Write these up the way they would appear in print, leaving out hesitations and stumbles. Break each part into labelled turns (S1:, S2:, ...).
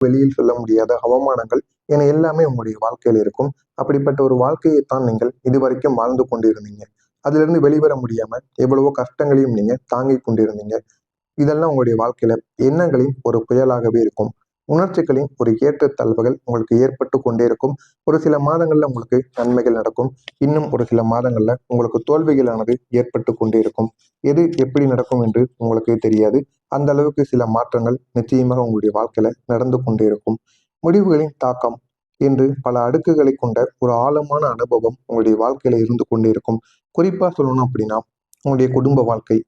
S1: வெளியில் சொல்ல முடியாத அவமானங்கள் என எல்லாமே உங்களுடைய வாழ்க்கையில இருக்கும். அப்படிப்பட்ட ஒரு வாழ்க்கையைத்தான் நீங்கள் இதுவரைக்கும் வாழ்ந்து கொண்டிருந்தீங்க. அதிலிருந்து வெளிவர முடியாம எவ்வளவோ கஷ்டங்களையும் நீங்க தாங்கிக் கொண்டிருந்தீங்க. இதெல்லாம் உங்களுடைய வாழ்க்கையில எண்ணங்களின் ஒரு புயலாகவே இருக்கும். உணர்ச்சிகளின் ஒரு ஏற்றத்தாழ்வுகள் உங்களுக்கு ஏற்பட்டு கொண்டே இருக்கும். ஒரு சில மாதங்கள்ல உங்களுக்கு நன்மைகள் நடக்கும். இன்னும் ஒரு சில மாதங்கள்ல உங்களுக்கு தோல்விகளானது ஏற்பட்டு கொண்டே இருக்கும். எது எப்படி நடக்கும் என்று உங்களுக்கு தெரியாது. அந்த அளவுக்கு சில மாற்றங்கள் நிச்சயமாக உங்களுடைய வாழ்க்கையில நடந்து கொண்டே இருக்கும். முடிவுகளின் தாக்கம் என்று பல அடுக்குகளை கொண்ட ஒரு ஆழமான அனுபவம் உங்களுடைய வாழ்க்கையில இருந்து கொண்டே இருக்கும். குறிப்பா சொல்லணும் அப்படின்னா, உங்களுடைய குடும்ப வாழ்க்கை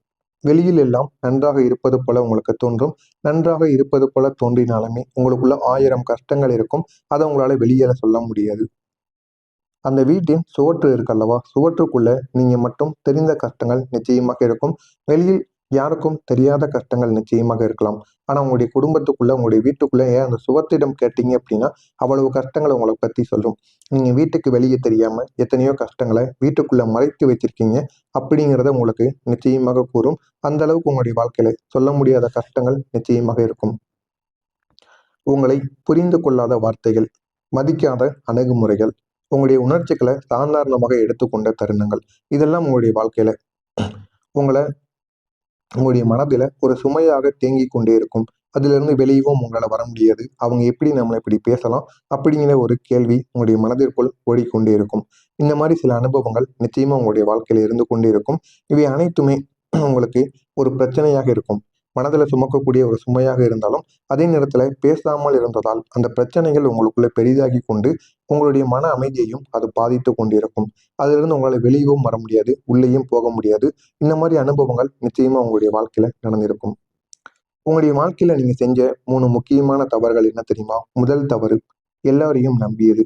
S1: வெளியில் எல்லாம் நன்றாக இருப்பது போல உங்களுக்கு தோன்றும். நன்றாக இருப்பது போல தோன்றினாலுமே உங்களுக்குள்ள 1000 கஷ்டங்கள் இருக்கும். அதை உங்களால வெளியேற சொல்ல முடியாது. அந்த வீட்டின் சுவற்று இருக்கல்லவா, சுவற்றுக்குள்ள நீங்க மட்டும் தெரிந்த கஷ்டங்கள் நிச்சயமாக இருக்கும். வெளியில் யாருக்கும் தெரியாத கஷ்டங்கள் நிச்சயமாக இருக்கலாம். ஆனா உங்களுடைய குடும்பத்துக்குள்ள, உங்களுடைய வீட்டுக்குள்ள ஏன் அந்த சுவத்திடம் கேட்டீங்க அப்படின்னா, அவ்வளவு கஷ்டங்கள உங்கள பத்தி சொல்லும். நீங்க வீட்டுக்கு வெளியே தெரியாம எத்தனையோ கஷ்டங்கள வீட்டுக்குள்ள மறைத்து வச்சிருக்கீங்க அப்படிங்கிறத உங்களுக்கு நிச்சயமாக கூறும். அந்த அளவுக்கு உங்களுடைய வாழ்க்கையில சொல்ல முடியாத கஷ்டங்கள் நிச்சயமாக இருக்கும். உங்களை புரிந்து கொள்ளாத வார்த்தைகள், மதிக்காத அணுகுமுறைகள், உங்களுடைய உணர்ச்சிகளை சாதாரணமாக எடுத்துக்கொண்ட தருணங்கள், இதெல்லாம் உங்களுடைய வாழ்க்கையில உங்கள உங்களுடைய மனதில ஒரு சுமையாக தேங்கிக் கொண்டே இருக்கும். அதிலிருந்து வெளியவும் உங்களால வர முடியாது. அவங்க எப்படி நம்மள இப்படி பேசலாம்? அப்படிங்கிற ஒரு கேள்வி உங்களுடைய மனதிற்குள் ஓடிக்கொண்டே இருக்கும். இந்த மாரி சில அனுபவங்கள் நிச்சயமா உங்களுடைய வாழ்க்கையில இருந்து கொண்டே இருக்கும். இவை அனைத்துமே உங்களுக்கு ஒரு பிரச்சனையாக இருக்கும். மனதில சுமக்கக்கூடிய ஒரு சுமையாக இருந்தாலும், அதே நேரத்தில பேசாமல் இருந்ததால், அந்த பிரச்சனைகள் உங்களுக்குள்ள பெரிதாகி கொண்டு, உங்களுடைய மன அமைதியையும் அது பாதித்துக் கொண்டிருக்கும். அதிலிருந்து உங்களால வெளியவும் வர முடியாது, உள்ளேயும் போக முடியாது. இந்த மாரி அனுபவங்கள் நிச்சயமா உங்களுடைய வாழ்க்கையில நடந்திருக்கும். உங்களுடைய வாழ்க்கையில நீங்க செஞ்ச 3 முக்கியமான தவறுகள் என்ன தெரியுமா? முதல் தவறு, எல்லாரையும் நம்பியது.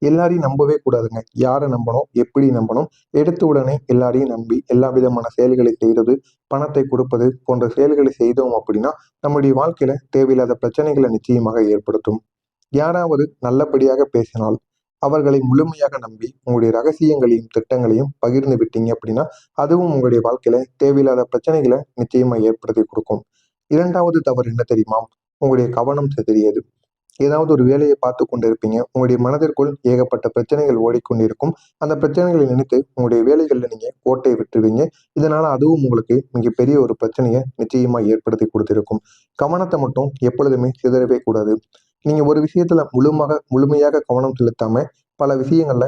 S1: எல்லாரையும் நம்பவே கூடாதுங்க. யார நம்பணும்? எப்படி நம்பணும்? எடுத்த உடனே எல்லாரையும் நம்பி எல்லா விதமான செயல்களை செய்றது, பணத்தை கொடுப்பது போன்ற செயல்களை செய்தோம் அப்படின்னா, நம்முடைய வாழ்க்கையில தேவையில்லாத பிரச்சனைகள நிச்சயமாக ஏற்படுத்தும். யாராவது நல்லபடியாக பேசினால், அவர்களை முழுமையாக நம்பி உங்களுடைய ரகசியங்களையும், திட்டங்களையும் பகிர்ந்து விட்டீங்க அப்படின்னா, அதுவும் உங்களுடைய வாழ்க்கையில தேவையில்லாத பிரச்சனைகள நிச்சயமா ஏற்படுத்தி கொடுக்கும். 2வது தவறு என்ன தெரியுமா? உங்களுடைய கவனம் சிதறியது. ஏதாவது ஒரு வேலையை பார்த்து கொண்டிருப்பீங்க. உங்களுடைய மனதிற்குள் ஏகப்பட்ட பிரச்சனைகள் ஓடிக்கொண்டிருக்கும். அந்த பிரச்சனைகளை நினைத்து உங்களுடைய வேலைகள்ல நீங்க கோட்டை விட்டுருவீங்க. இதனால அதுவும் உங்களுக்கு மிகப்பெரிய ஒரு பிரச்சனைய நிச்சயமா ஏற்படுத்தி குடுத்திருக்கும். கவனத்த மட்டும் எப்பொழுதுமே சிதறவே கூடாது. நீங்க ஒரு விஷயத்துல முழுமையாக கவனம் செலுத்தாம, பல விஷயங்கள்ல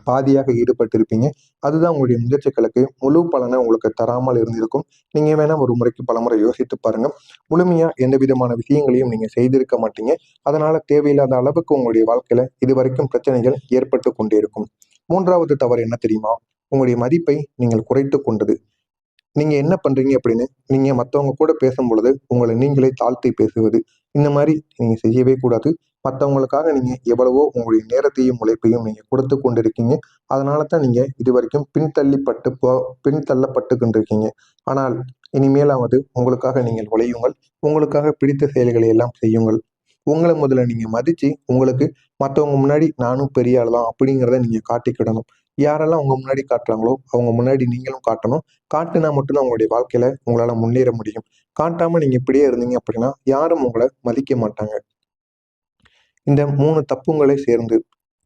S1: பாதியாக ஈடுபட்டிருப்பீங்க. அதுதான் உங்களுடைய முயற்சிகளுக்கு முழு பலன உங்களுக்கு தராமல் இருந்திருக்கும். நீங்க வேணா ஒரு முறைக்கு பலமுறை யோசித்து பாருங்க. முழுமையா எந்த விதமான விஷயங்களையும் நீங்க செய்திருக்க மாட்டீங்க. அதனால தேவையில்லாத அளவுக்கு உங்களுடைய வாழ்க்கையில இதுவரைக்கும் பிரச்சனைகள் ஏற்பட்டு கொண்டே இருக்கும். 3வது தவறு என்ன தெரியுமா? உங்களுடைய மதிப்பை நீங்கள் குறைத்துக் கொண்டது. நீங்க என்ன பண்றீங்க அப்படின்னு, நீங்க மத்தவங்க கூட பேசும்பொழுது, உங்கள நீங்களே தாழ்த்தி பேசுவது. இந்த மாரி நீங்க செய்யவே கூடாது. மத்தவங்களுக்காக நீங்க எவ்வளவோ உங்களுடைய நேரத்தையும், உழைப்பையும் நீங்க கொடுத்து கொண்டிருக்கீங்க. அதனால தான் நீங்க இதுவரைக்கும் பின்தள்ளப்பட்டு கொண்டிருக்கீங்க. ஆனால் இனிமேலாவது உங்களுக்காக நீங்கள் உழையுங்கள். உங்களுக்காக பிடித்த செயல்களை எல்லாம் செய்யுங்கள். உங்கள முதல்ல நீங்க மதிச்சு, உங்களுக்கு மத்தவங்க முன்னாடி நானும் பெரிய ஆள் தான் அப்படிங்கிறத நீங்க காட்டிக்கிடணும். யாரெல்லாம் உங்க முன்னாடி காட்டுறாங்களோ, அவங்க முன்னாடி நீங்களும் காட்டணும். காட்டுனா மட்டும் தான் உங்களுடைய வாழ்க்கையில உங்களால முன்னேற முடியும். காட்டாம நீங்க இப்படியே இருந்தீங்க அப்படின்னா, யாரும் உங்கள மதிக்க மாட்டாங்க. இந்த 3 தப்புங்களே சேர்ந்து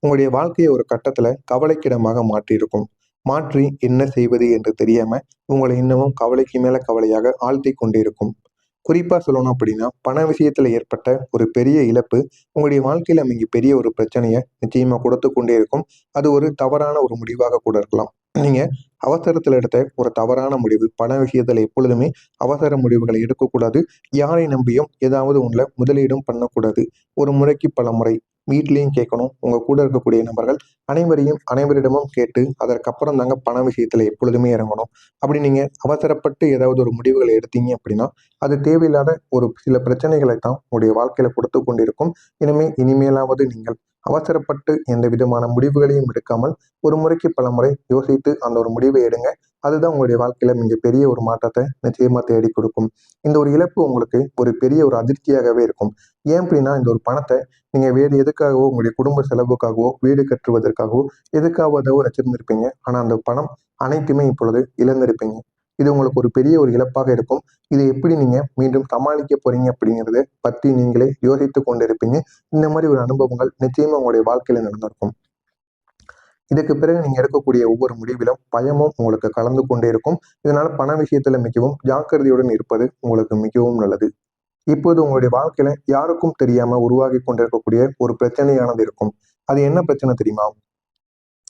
S1: உங்களுடைய வாழ்க்கைய ஒரு கட்டத்துல கவலைக்கிடமாக மாற்றியிருக்கும். மாற்றி என்ன செய்வது என்று தெரியாம, உங்களை இன்னமும் கவலைக்கு மேல கவலையாக ஆழ்த்திக் கொண்டிருக்கும். குறிப்பா சொல்லணும் அப்படின்னா, பண விஷயத்துல ஏற்பட்ட ஒரு பெரிய இழப்பு, உங்களுடைய வாழ்க்கையில மிகப்பெரிய ஒரு பிரச்சனைய நிச்சயமா கொடுத்துக் கொண்டே இருக்கும். அது ஒரு தவறான ஒரு முடிவாக கூட இருக்கலாம். நீங்க அவசரத்துல எடுத்த ஒரு தவறான முடிவு. பண விஷயத்துல எப்பொழுதுமே அவசர முடிவுகளை எடுக்கக்கூடாது. யாரை நம்பியும் ஏதாவது ஒண்ணுல முதலீடும் பண்ணக்கூடாது. ஒரு முறைக்கு பலமுறை வீட்லயும் கேட்கணும். உங்க கூட இருக்கக்கூடிய நபர்கள் அனைவரிடமும் கேட்டு, அதற்கப்புறம் தாங்க பண விஷயத்துல எப்பொழுதுமே இறங்கணும். அப்படி நீங்க அவசரப்பட்டு ஏதாவது ஒரு முடிவுகளை எடுத்தீங்க அப்படின்னா, அது தேவையில்லாத ஒரு சில பிரச்சனைகளை தான் உங்களுடைய வாழ்க்கையில கொடுத்துக் கொண்டிருக்கும். இனிமேலாவது நீங்கள் அவசரப்பட்டு எந்த விதமான முடிவுகளையும் எடுக்காமல், ஒரு முறைக்கு பலமுறை யோசித்து அந்த ஒரு முடிவை எடுங்க. அதுதான் உங்களுடைய வாழ்க்கையில மிகப்பெரிய ஒரு மாற்றத்த நிச்சயமா தேடிக் கொடுக்கும். இந்த ஒரு இழப்பு உங்களுக்கு ஒரு பெரிய ஒரு அதிர்ச்சியாகவே இருக்கும். ஏன் அப்படின்னா, இந்த ஒரு பணத்த நீங்க வேறு எதுக்காகவோ, உங்களுடைய குடும்ப செலவுக்காகவோ, வீடு கட்டுவதற்காகவோ, எதுக்காவதோ வச்சிருந்திருப்பீங்க. ஆனா அந்த பணம் அனைத்துமே இப்பொழுது இழந்திருப்பீங்க. இது உங்களுக்கு ஒரு பெரிய ஒரு இழப்பாக இருக்கும். இதை எப்படி நீங்க மீண்டும் சமாளிக்க போறீங்க அப்படிங்கிறத பத்தி நீங்களே யோசித்து கொண்டிருப்பீங்க. இந்த மாதிரி ஒரு அனுபவங்கள் நிச்சயமா உங்களுடைய வாழ்க்கையில நடந்திருக்கும். இதுக்கு பிறகு நீங்க எடுக்கக்கூடிய ஒவ்வொரு முடிவிலும் பயமும் உங்களுக்கு கலந்து கொண்டே இருக்கும். இதனால பண விஷயத்துல மிகவும் ஜாக்கிரதையுடன் இருப்பது உங்களுக்கு மிகவும் நல்லது. இப்போது உங்களுடைய வாழ்க்கையில யாருக்கும் தெரியாம உருவாகி கொண்டிருக்கக்கூடிய ஒரு பிரச்சனையானது இருக்கும். அது என்ன பிரச்சனை தெரியுமா?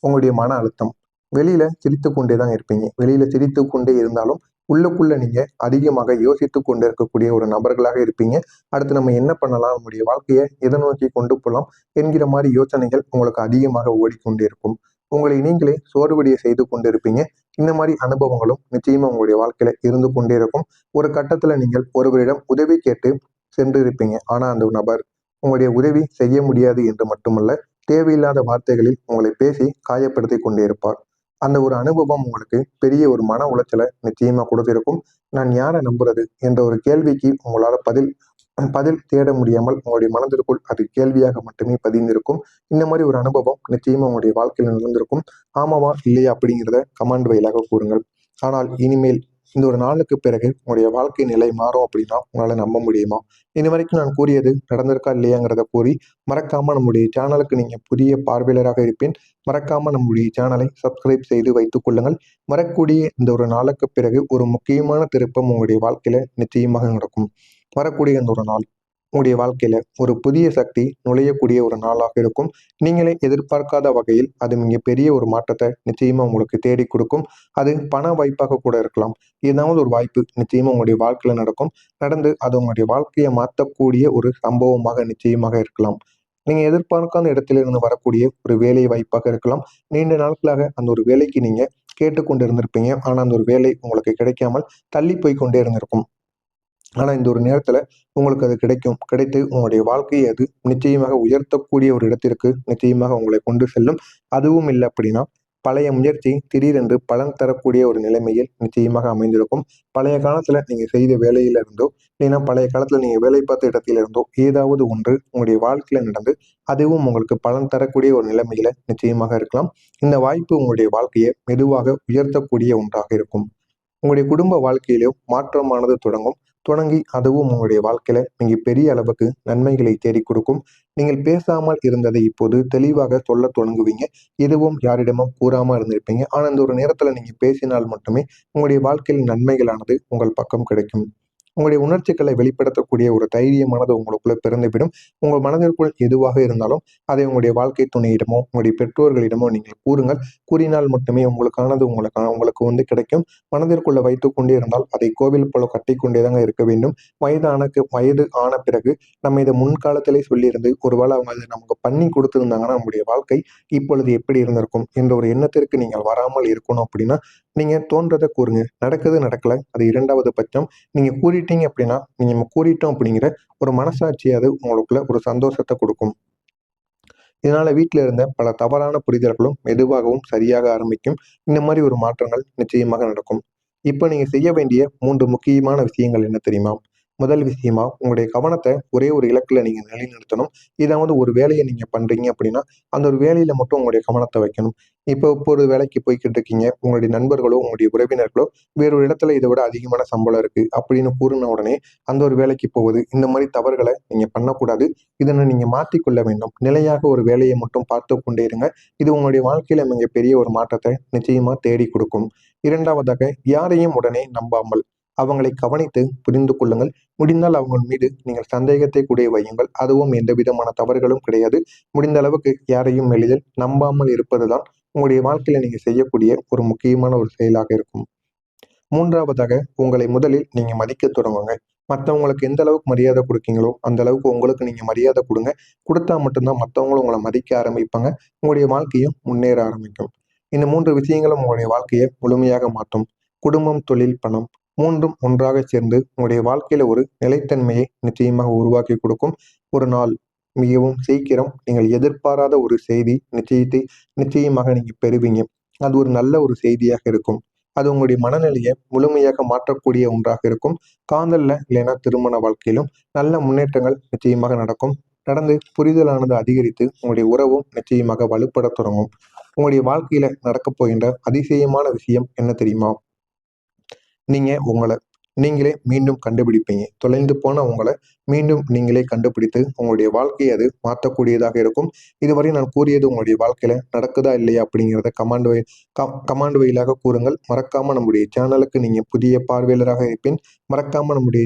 S1: உங்களுடைய மன அழுத்தம். வெளியில சிரித்துக் கொண்டே தான் இருப்பீங்க. வெளியில சிரித்துக் கொண்டே இருந்தாலும், உள்ளுக்குள்ள நீங்க அதிகமாக யோசித்துக் கொண்டு இருக்கக்கூடிய ஒரு நபர்களாக இருப்பீங்க. அடுத்து நம்ம என்ன பண்ணலாம்? நம்முடைய வாழ்க்கைய எதை நோக்கி கொண்டு போலாம்? என்கிற மாரி யோசனைகள் உங்களுக்கு அதிகமாக ஓடிக்கொண்டே இருக்கும். உங்களை நீங்களே சோர்வடைய செய்து கொண்டிருப்பீங்க. இந்த மாரி அனுபவங்களும் நிச்சயமா உங்களுடைய வாழ்க்கையில இருந்து கொண்டே இருக்கும். ஒரு கட்டத்துல நீங்கள் ஒருவரிடம் உதவி கேட்டு சென்றிருப்பீங்க. ஆனா அந்த நபர் உங்களுடைய உதவி செய்ய முடியாது என்று மட்டுமல்ல, தேவையில்லாத வார்த்தைகளில் உங்களை பேசி காயப்படுத்திக் கொண்டே இருப்பார். அந்த ஒரு அனுபவம் உங்களுக்கு பெரிய ஒரு மன உளைச்சலை நிச்சயமா கொடுத்திருக்கும். நான் யாரை நம்புறது என்ற ஒரு கேள்விக்கு உங்களால பதில் பதில் தேட முடியாமல் உங்களுடைய மனதிற்குள் அது கேள்வியாக மட்டுமே பதிந்திருக்கும். இந்த மாதிரி ஒரு அனுபவம் நிச்சயமா உங்களுடைய வாழ்க்கையில நடந்திருக்கும். ஆமாவா இல்லையா அப்படிங்கிறத கமெண்ட் வாயிலாக கூறுங்கள். ஆனால் இனிமேல் இந்த ஒரு நாளுக்கு பிறகு உங்களுடைய வாழ்க்கை நிலை மாறும் அப்படின்னா உங்களால நம்ப முடியுமா? இது வரைக்கும் நான் கூறியது நடந்திருக்கா இல்லையாங்கிறத கூறி, மறக்காம நம்முடைய சேனலுக்கு நீங்க புதிய பார்வையாளராக இருப்பேன். மறக்காம நம்முடைய சேனலை சப்ஸ்கிரைப் செய்து வைத்துக் கொள்ளுங்கள். வரக்கூடிய இந்த ஒரு நாளுக்கு பிறகு ஒரு முக்கியமான திருப்பம் உங்களுடைய வாழ்க்கையில நிச்சயமாக நடக்கும். வரக்கூடிய இந்த ஒரு நாள் உங்களுடைய வாழ்க்கையில ஒரு புதிய சக்தி நுழையக்கூடிய ஒரு நாளாக இருக்கும். நீங்களே எதிர்பார்க்காத வகையில் அது மிகப்பெரிய ஒரு மாற்றத்தை நிச்சயமா உங்களுக்கு தேடி கொடுக்கும். அது பண வாய்ப்பாக கூட இருக்கலாம். ஏதாவது ஒரு வாய்ப்பு நிச்சயமா உங்களுடைய வாழ்க்கையில நடக்கும். நடந்து அது உங்களுடைய வாழ்க்கையை மாற்றக்கூடிய ஒரு சம்பவமாக நிச்சயமாக இருக்கலாம். நீங்க எதிர்பார்க்காத இடத்திலிருந்து வரக்கூடிய ஒரு வேலை வாய்ப்பாக இருக்கலாம். நீண்ட நாட்களாக அந்த ஒரு வேலைக்கு நீங்க கேட்டுக்கொண்டு இருந்திருப்பீங்க. ஆனா அந்த ஒரு வேலை உங்களுக்கு கிடைக்காமல் தள்ளி போய் கொண்டே இருந்திருக்கும். ஆனா இந்த ஒரு நேரத்துல உங்களுக்கு அது கிடைக்கும். கிடைத்து உங்களுடைய வாழ்க்கையை அது நிச்சயமாக உயர்த்தக்கூடிய ஒரு இடத்திற்கு நிச்சயமாக உங்களை கொண்டு செல்லும். அதுவும் இல்லை அப்படின்னா, பழைய முயற்சி திடீரென்று பலன் தரக்கூடிய ஒரு நிலைமையில் நிச்சயமாக அமைந்திருக்கும். பழைய காலத்துல நீங்க செய்த வேலையில இருந்தோ, இல்லைன்னா பழைய காலத்துல நீங்க வேலை பார்த்த இடத்தில இருந்தோ, ஏதாவது ஒன்று உங்களுடைய வாழ்க்கையில நடந்து, அதுவும் உங்களுக்கு பலன் தரக்கூடிய ஒரு நிலைமையில நிச்சயமாக இருக்கலாம். இந்த வாய்ப்பு உங்களுடைய வாழ்க்கையை மெதுவாக உயர்த்தக்கூடிய ஒன்றாக இருக்கும். உங்களுடைய குடும்ப வாழ்க்கையிலும் மாற்றமானது தொடங்கும். தொடங்கி அதுவும் உங்களுடைய வாழ்க்கையில நீங்க பெரிய அளவுக்கு நன்மைகளை தேடிக் கொடுக்கும். நீங்கள் பேசாமல் இருந்ததை இப்போது தெளிவாக சொல்லத் தொடங்குவீங்க. எதுவும் யாரிடமும் கூறாம இருந்திருப்பீங்க. ஆனா இந்த ஒரு நேரத்துல நீங்க பேசினால் மட்டுமே உங்களுடைய வாழ்க்கையில் நன்மைகளானது உங்கள் பக்கம் கிடைக்கும். உங்களுடைய உணர்ச்சிகளை வெளிப்படுத்தக்கூடிய ஒரு தைரியமானது உங்களுக்குள்ள பிறந்துவிடும். உங்கள் மனதிற்குள் எதுவாக இருந்தாலும் அதை உங்களுடைய வாழ்க்கை துணையிடமோ, உங்களுடைய பெற்றோர்களிடமோ நீங்கள் கூறுங்கள். கூறினால் மட்டுமே உங்களுக்கானது உங்களுக்கு வந்து கிடைக்கும். மனதிற்குள்ள வைத்துக் கொண்டே இருந்தால் அதை கோவில் போல கட்டிக்கொண்டே தாங்க இருக்க வேண்டும். வயது ஆன பிறகு நம்ம இதை முன்காலத்திலே சொல்லியிருந்து ஒருவேளை அவங்க அதை நமக்கு பண்ணி கொடுத்திருந்தாங்கன்னா நம்முடைய வாழ்க்கை இப்பொழுது எப்படி இருந்திருக்கும் என்ற ஒரு எண்ணத்திற்கு நீங்கள் வராமல் இருக்கணும் அப்படின்னா, நீங்க தோன்றதை கூறுங்க. நடக்குது நடக்கல அது இரண்டாவது பட்சம். நீங்க கூறிட்டீங்க அப்படின்னா, நம்ம கூறிட்டோம் அப்படிங்கிற ஒரு மனசாட்சி அது உங்களுக்குள்ள ஒரு சந்தோஷத்த குடுக்கும். இதனால வீட்ல இருந்த பல தவறான புரிதல்களும் மெதுவாகவும் சரியாக ஆரம்பிக்கும். இந்த மாரி ஒரு மாற்றங்கள் நிச்சயமாக நடக்கும். இப்ப நீங்க செய்ய வேண்டிய 3 முக்கியமான விஷயங்கள் என்ன தெரியுமா? முதல் விஷயமா உங்களுடைய கவனத்த ஒரே ஒரு இலக்குல நீங்க நிலைநிறுத்தணும். ஏதாவது ஒரு வேலைய நீங்க பண்றீங்க அப்படின்னா, அந்த ஒரு வேலையில மட்டும் உங்களுடைய கவனத்த வைக்கணும். இப்போ ஒரு வேலைக்கு போய்க்கிட்டு இருக்கீங்க. உங்களுடைய நண்பர்களோ, உங்களுடைய உறவினர்களோ வேற ஒரு இடத்துல இத விட அதிகமான சம்பளம் இருக்கு அப்படின்னு கூறுன உடனே அந்த ஒரு வேலைக்கு போவது. இந்த மாரி தவறுகள நீங்க பண்ணக்கூடாது. இதனை நீங்க மாற்றிக்கொள்ள வேண்டும். நிலையாக ஒரு வேலையை மட்டும் பார்த்துக் கொண்டே இருங்க. இது உங்களுடைய வாழ்க்கையில மிகப்பெரிய ஒரு மாற்றத்தை நிச்சயமா தேடிக் கொடுக்கும். 2வதாக யாரையும் உடனே நம்பாமல் அவங்களை கவனித்து புரிந்து கொள்ளுங்கள். முடிந்தால் அவங்கள் மீது நீங்கள் சந்தேகத்தை கூட வையுங்கள். அதுவும் எந்த விதமான தவறுகளும் கிடையாது. முடிந்த அளவுக்கு யாரையும் எளிதில் நம்பாமல் இருப்பதுதான் உங்களுடைய வாழ்க்கையில நீங்க செய்யக்கூடிய ஒரு முக்கியமான ஒரு செயலாக இருக்கும். 3வதாக உங்களை முதலில் நீங்க மதிக்கத் தொடங்குங்க. மத்தவங்களுக்கு எந்த அளவுக்கு மரியாதை குடுக்கீங்களோ, அந்த அளவுக்கு உங்களுக்கு நீங்க மரியாதை குடுங்க. குடுத்தா மட்டும் தான் மத்தவங்களும் உங்கள மதிக்க ஆரம்பிப்பாங்க. உங்களுடைய வாழ்க்கையும் முன்னேற ஆரம்பிக்கும். இந்த 3 விஷயங்களும் உங்களுடைய வாழ்க்கைய முழுமையாக மாற்றும். குடும்பம், தொழில், பணம் 3ம் ஒன்றாக சேர்ந்து உங்களுடைய வாழ்க்கையில ஒரு நிலைத்தன்மையை நிச்சயமாக உருவாக்கி கொடுக்கும். ஒரு நாள் மிகவும் சீக்கிரம் நீங்கள் எதிர்பாராத ஒரு செய்தி நிச்சயத்தை நிச்சயமாக நீங்க பெறுவீங்க. அது ஒரு நல்ல ஒரு செய்தியாக இருக்கும். அது உங்களுடைய மனநிலைய முழுமையாக மாற்றக்கூடிய ஒன்றாக இருக்கும். காதல்ல இல்லைன்னா திருமண வாழ்க்கையிலும் நல்ல முன்னேற்றங்கள் நிச்சயமாக நடக்கும். நடந்து புரிதலானது அதிகரித்து உங்களுடைய உறவும் நிச்சயமாக வலுப்படத் தொடங்கும். உங்களுடைய வாழ்க்கையில நடக்கப் போகின்ற அதிசயமான விஷயம் என்ன தெரியுமா? நீங்கள் உங்களை நீங்களே மீண்டும் கண்டுபிடிப்பீங்க. தொலைந்து போன உங்களை மீண்டும் நீங்களே கண்டுபிடித்து உங்களுடைய வாழ்க்கையை அது மாற்றக்கூடியதாக இருக்கும். இதுவரை நான் கூறியது உங்களுடைய வாழ்க்கையில நடக்குதா இல்லையா அப்படிங்கிறத கமாண்ட் வழியாக கூறுங்கள். மறக்காம நம்முடைய சேனலுக்கு நீங்க புதிய பார்வையாளராக இருப்பேன். மறக்காம நம்முடைய